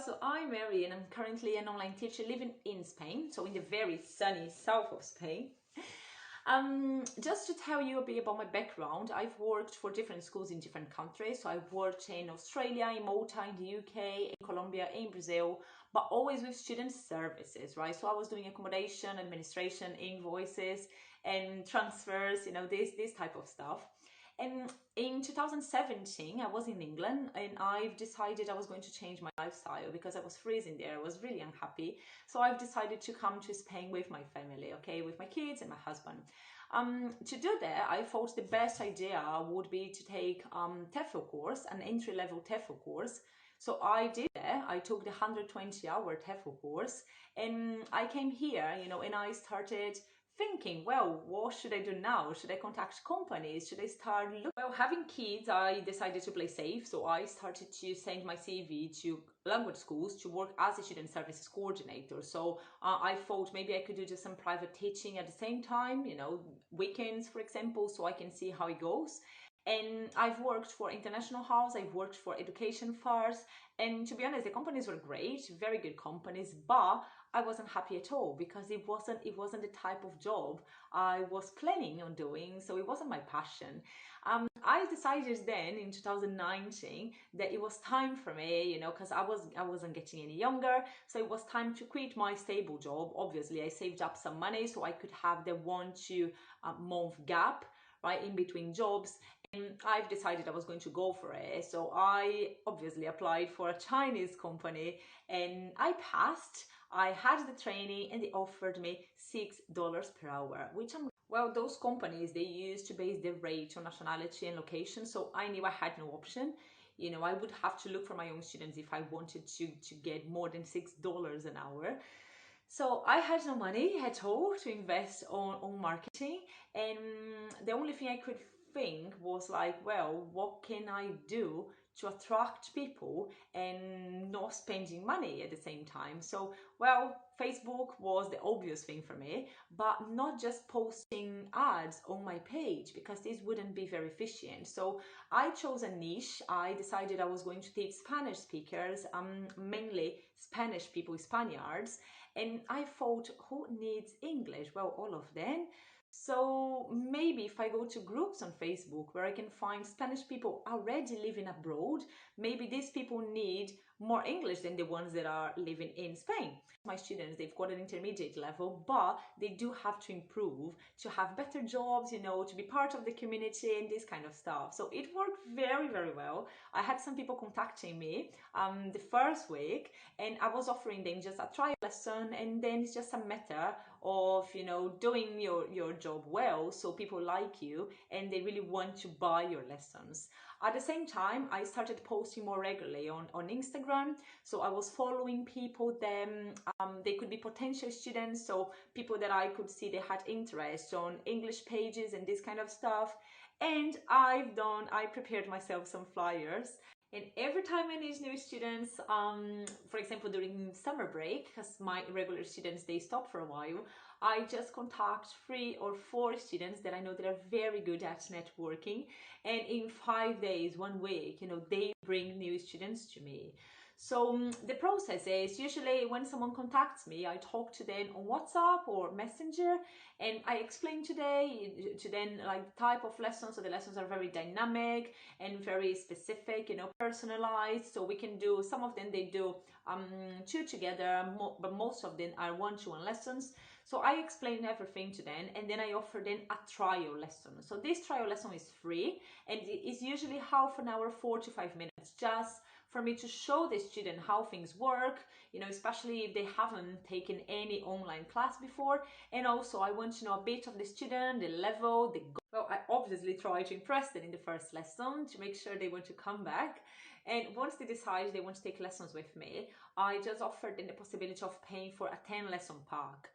So I'm Mary and I'm currently an online teacher living in Spain, so in the very sunny south of Spain. Just to tell you a bit about my background, I've worked for different schools in different countries. So I've worked in Australia, in Malta, in the UK, in Colombia, in Brazil, but always with student services, right? So I was doing accommodation, administration, invoices, and transfers, this type of stuff. And in 2017, I was in England and I've decided I was going to change my lifestyle because I was freezing there. I was really unhappy. So I've decided to come to Spain with my family, okay, with my kids and my husband. To do that, I thought the best idea would be to take TEFL course, an entry-level TEFL course. So I did that. I took the 120-hour TEFL course and I came here, and I started thinking, well, what should I do now? Should I contact companies? Should I start looking? Well, having kids, I decided to play safe. So I started to send my CV to language schools to work as a student services coordinator. So I thought maybe I could do just some private teaching at the same time, weekends, for example, so I can see how it goes. And I've worked for international house, I've worked for education fairs, and to be honest, the companies were great, very good companies, but I wasn't happy at all because it wasn't the type of job I was planning on doing, so it wasn't my passion. I decided then in 2019 that it was time for me, because I wasn't getting any younger, so it was time to quit my stable job. Obviously, I saved up some money so I could have the 1-2 month gap, right, in between jobs. And I've decided I was going to go for it. So I obviously applied for a Chinese company and I passed. I had the training and they offered me $6 per hour, well, those companies, they used to base their rate on nationality and location. So I knew I had no option. I would have to look for my own students if I wanted to get more than $6 an hour. So I had no money at all to invest on marketing, and the only thing I could think was like, well, what can I do to attract people and not spending money at the same time? So, well, Facebook was the obvious thing for me, but not just posting ads on my page because this wouldn't be very efficient. So I chose a niche. I decided I was going to teach Spanish speakers, mainly Spanish people, Spaniards. And I thought, who needs English? Well, all of them. So maybe if I go to groups on Facebook where I can find Spanish people already living abroad, maybe these people need more English than the ones that are living in Spain. My students, they've got an intermediate level, but they do have to improve to have better jobs, to be part of the community and this kind of stuff. So it worked very, very well. I had some people contacting me the first week and I was offering them just a trial lesson, and then it's just a matter of, doing your job well so people like you and they really want to buy your lessons. At the same time, I started posting more regularly on Instagram. So I was following people then. They could be potential students, so people that I could see they had interest on English pages and this kind of stuff. And I prepared myself some flyers. And every time I need new students, for example, during summer break, because my regular students, they stop for a while, I just contact 3 or 4 students that I know that are very good at networking. And in 5 days, 1 week, they bring new students to me. So the process is usually when someone contacts me, I talk to them on WhatsApp or Messenger, and I explain to them like the type of lessons. So the lessons are very dynamic and very specific, personalized. So we can do, some of them they do 2 together, but most of them are 1-to-1 lessons. So I explain everything to them and then I offer them a trial lesson. So this trial lesson is free and it is usually half an hour, 4 to 5 minutes, just for me to show the student how things work, especially if they haven't taken any online class before. And also I want to know a bit of the student, the level, the goal. Well, I obviously try to impress them in the first lesson to make sure they want to come back. And once they decide they want to take lessons with me, I just offer them the possibility of paying for a 10 lesson pack.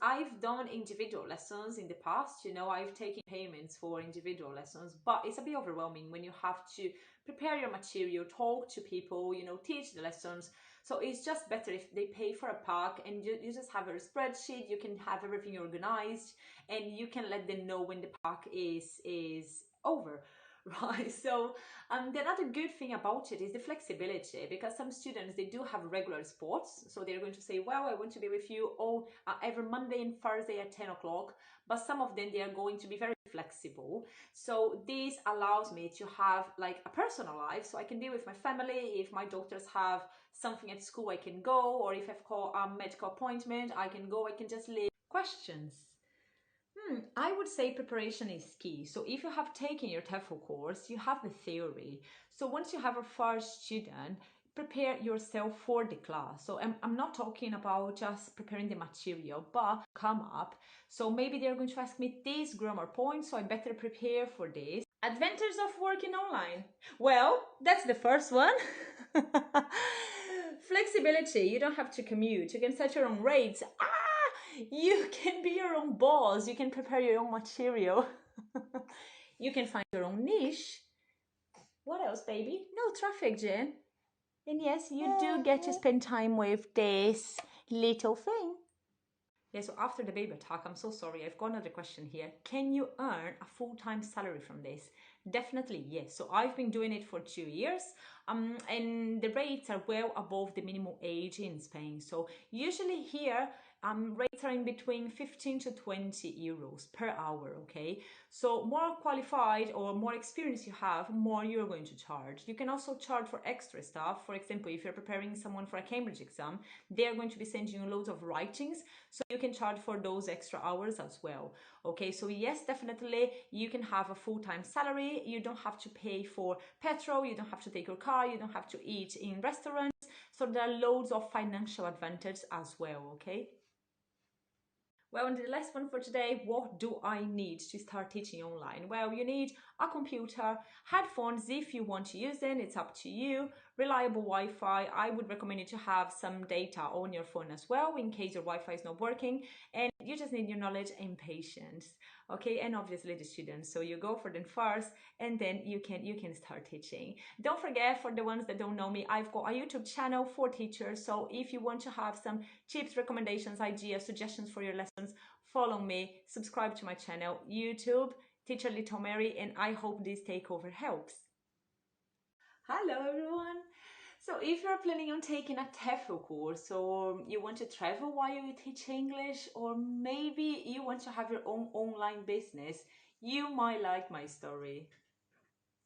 I've done individual lessons in the past, I've taken payments for individual lessons, but it's a bit overwhelming when you have to prepare your material, talk to people, teach the lessons. So it's just better if they pay for a pack and you just have a spreadsheet, you can have everything organized and you can let them know when the pack is over. right? So the other good thing about it is the flexibility, because some students, they do have regular sports, so they're going to say, well, I want to be with you all every Monday and Thursday at 10 o'clock, but some of them, they are going to be very flexible. So this allows me to have like a personal life, so I can be with my family. If my doctors have something at school, I can go, or if I've got a medical appointment, I can go, I can just leave. Questions? I would say preparation is key. So if you have taken your TEFL course, you have the theory. So once you have a first student, prepare yourself for the class. So I'm not talking about just preparing the material, but come up. So maybe they're going to ask me this grammar point, so I better prepare for this. Advantages of working online. Well, that's the first one. Flexibility. You don't have to commute. You can set your own rates. You can be your own boss. You can prepare your own material. You can find your own niche. What else, baby? No traffic, Jen. And yes, you do get to spend time with this little thing. Yeah, so after the baby attack, I'm so sorry, I've got another question here. Can you earn a full-time salary from this? Definitely, yes. So I've been doing it for 2 years, and the rates are well above the minimum age in Spain. So usually here, rates are in between 15 to 20 euros per hour, okay? So more qualified or more experience you have, more you're going to charge. You can also charge for extra stuff. For example, if you're preparing someone for a Cambridge exam, they're going to be sending you loads of writings, so you can charge for those extra hours as well. Okay, so yes, definitely you can have a full-time salary. You don't have to pay for petrol, you don't have to take your car, you don't have to eat in restaurants. So there are loads of financial advantages as well, okay? Well, and the last one for today, what do I need to start teaching online? Well, you need a computer, headphones if you want to use them, it's up to you, reliable Wi-Fi. I would recommend you to have some data on your phone as well in case your Wi-Fi is not working, and you just need your knowledge and patience, okay? And obviously the students, so you go for them first, and then you can start teaching. Don't forget, for the ones that don't know me, I've got a YouTube channel for teachers, so if you want to have some tips, recommendations, ideas, suggestions for your lessons, follow me, subscribe to my channel, YouTube, Teacher Little Mary, and I hope this takeover helps. Hello everyone! So if you're planning on taking a TEFL course, or you want to travel while you teach English, or maybe you want to have your own online business, you might like my story.